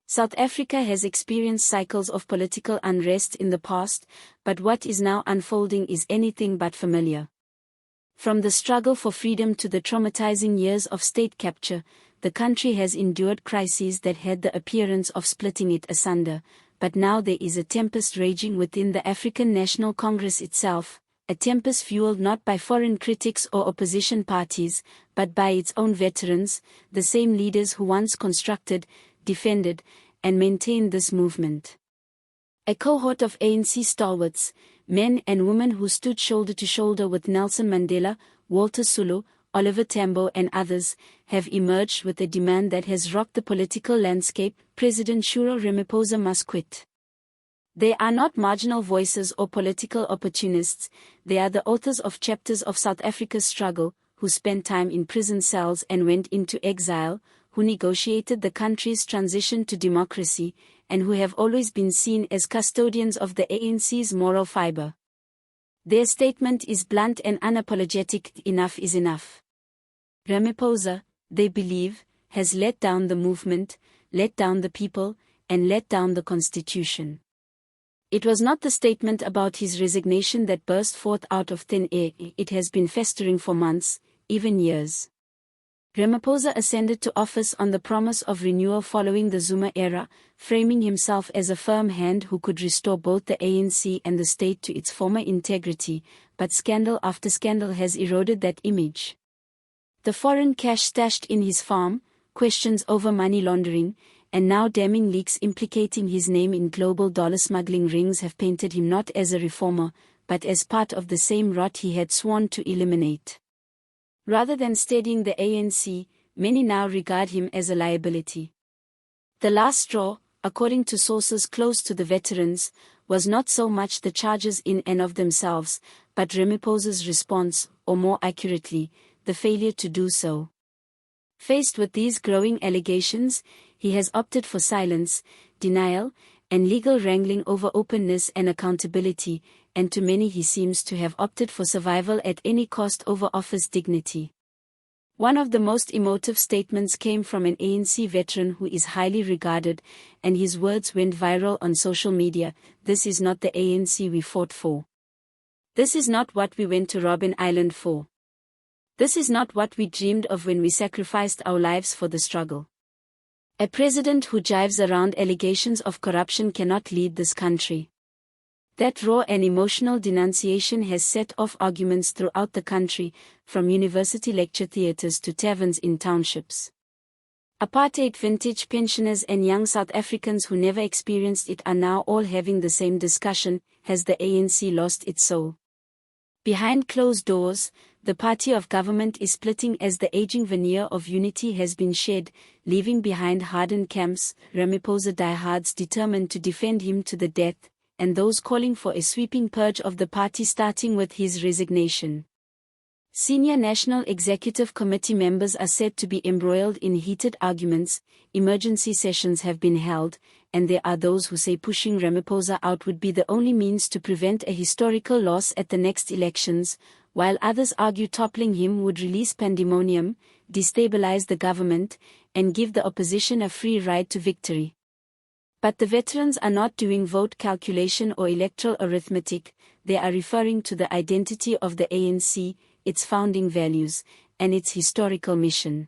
South Africa has experienced cycles of political unrest in the past, but what is now unfolding is anything but familiar. From the struggle for freedom to the traumatizing years of state capture, the country has endured crises that had the appearance of splitting it asunder, but now there is a tempest raging within the African National Congress itself, a tempest fueled not by foreign critics or opposition parties, but by its own veterans, the same leaders who once constructed, defended, and maintained this movement. A cohort of ANC stalwarts, men and women who stood shoulder to shoulder with Nelson Mandela, Walter Sisulu, Oliver Tambo and others, have emerged with a demand that has rocked the political landscape: President Cyril Ramaphosa must quit. They are not marginal voices or political opportunists, they are the authors of chapters of South Africa's struggle, who spent time in prison cells and went into exile, who negotiated the country's transition to democracy, and who have always been seen as custodians of the ANC's moral fiber. Their statement is blunt and unapologetic: enough is enough. Ramaphosa, they believe, has let down the movement, let down the people, and let down the constitution. It was not the statement about his resignation that burst forth out of thin air, it has been festering for months, even years. Ramaphosa ascended to office on the promise of renewal following the Zuma era, framing himself as a firm hand who could restore both the ANC and the state to its former integrity, but scandal after scandal has eroded that image. The foreign cash stashed in his farm, questions over money laundering, and now damning leaks implicating his name in global dollar smuggling rings have painted him not as a reformer, but as part of the same rot he had sworn to eliminate. Rather than steadying the ANC, many now regard him as a liability. The last straw, according to sources close to the veterans, was not so much the charges in and of themselves, but Ramaphosa's response, or more accurately, the failure to do so. Faced with these growing allegations, he has opted for silence, denial, and legal wrangling over openness and accountability, and to many he seems to have opted for survival at any cost over office dignity. One of the most emotive statements came from an ANC veteran who is highly regarded, and his words went viral on social media: "This is not the ANC we fought for. This is not what we went to Robben Island for. This is not what we dreamed of when we sacrificed our lives for the struggle." A president who jives around allegations of corruption cannot lead this country. That raw and emotional denunciation has set off arguments throughout the country, from university lecture theatres to taverns in townships. Apartheid vintage pensioners and young South Africans who never experienced it are now all having the same discussion: has the ANC lost its soul? Behind closed doors, the party of government is splitting as the aging veneer of unity has been shed, leaving behind hardened camps, Ramaphosa diehards determined to defend him to the death, and those calling for a sweeping purge of the party starting with his resignation. Senior National Executive Committee members are said to be embroiled in heated arguments, emergency sessions have been held, and there are those who say pushing Ramaphosa out would be the only means to prevent a historical loss at the next elections, while others argue toppling him would release pandemonium, destabilize the government, and give the opposition a free ride to victory. But the veterans are not doing vote calculation or electoral arithmetic, they are referring to the identity of the ANC, its founding values, and its historical mission.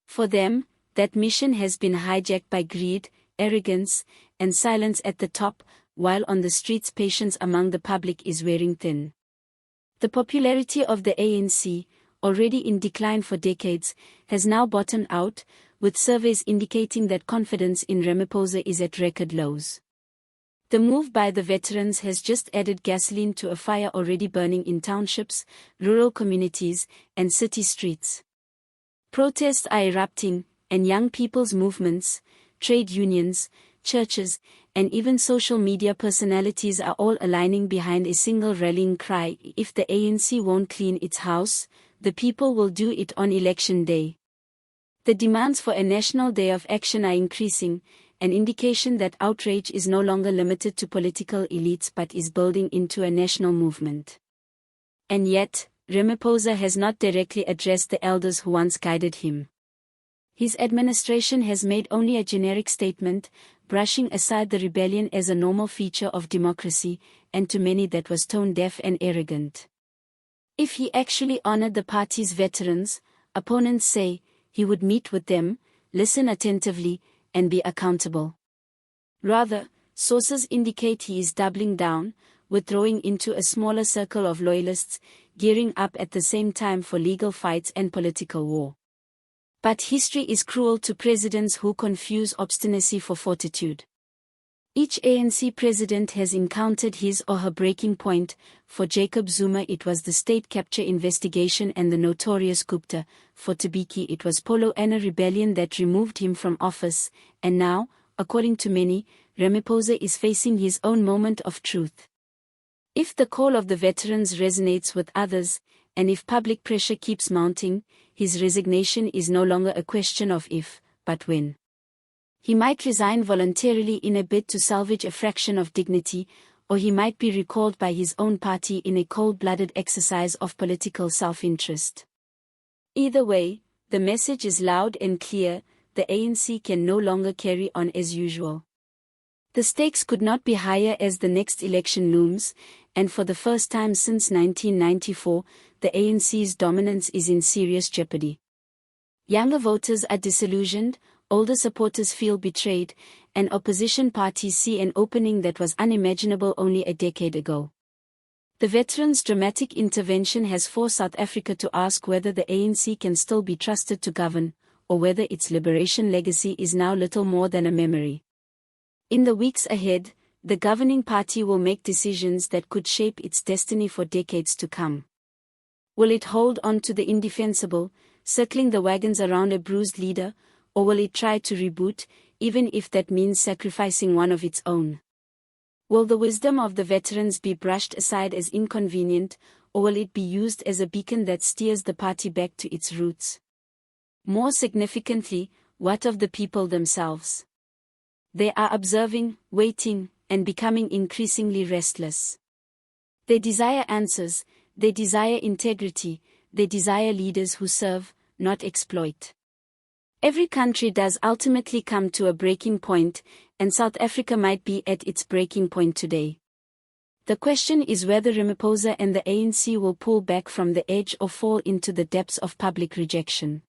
For them, that mission has been hijacked by greed, arrogance, and silence at the top, while on the streets patience among the public is wearing thin. The popularity of the ANC, already in decline for decades, has now bottomed out, with surveys indicating that confidence in Ramaphosa is at record lows. The move by the veterans has just added gasoline to a fire already burning in townships, rural communities, and city streets. Protests are erupting, and young people's movements, trade unions, churches, and even social media personalities are all aligning behind a single rallying cry: if the ANC won't clean its house, the people will do it on election day. The demands for a national day of action are increasing, an indication that outrage is no longer limited to political elites but is building into a national movement. And yet, Ramaphosa has not directly addressed the elders who once guided him. His administration has made only a generic statement, brushing aside the rebellion as a normal feature of democracy, and to many that was tone-deaf and arrogant. If he actually honored the party's veterans, opponents say, he would meet with them, listen attentively, and be accountable. Rather, sources indicate he is doubling down, withdrawing into a smaller circle of loyalists, gearing up at the same time for legal fights and political war. But history is cruel to presidents who confuse obstinacy for fortitude. Each ANC president has encountered his or her breaking point. For Jacob Zuma it was the state capture investigation and the notorious Gupta. For Mbeki it was Polo and a rebellion that removed him from office, and now, according to many, Ramaphosa is facing his own moment of truth. If the call of the veterans resonates with others, and if public pressure keeps mounting, his resignation is no longer a question of if, but when. He might resign voluntarily in a bid to salvage a fraction of dignity, or he might be recalled by his own party in a cold-blooded exercise of political self-interest. Either way, the message is loud and clear: the ANC can no longer carry on as usual. The stakes could not be higher as the next election looms, and for the first time since 1994, the ANC's dominance is in serious jeopardy. Younger voters are disillusioned, older supporters feel betrayed, and opposition parties see an opening that was unimaginable only a decade ago. The veterans' dramatic intervention has forced South Africa to ask whether the ANC can still be trusted to govern, or whether its liberation legacy is now little more than a memory. In the weeks ahead, the governing party will make decisions that could shape its destiny for decades to come. Will it hold on to the indefensible, circling the wagons around a bruised leader, or will it try to reboot, even if that means sacrificing one of its own? Will the wisdom of the veterans be brushed aside as inconvenient, or will it be used as a beacon that steers the party back to its roots? More significantly, what of the people themselves? They are observing, waiting, and becoming increasingly restless. They desire answers, they desire integrity, they desire leaders who serve, not exploit. Every country does ultimately come to a breaking point, and South Africa might be at its breaking point today. The question is whether Ramaphosa and the ANC will pull back from the edge or fall into the depths of public rejection.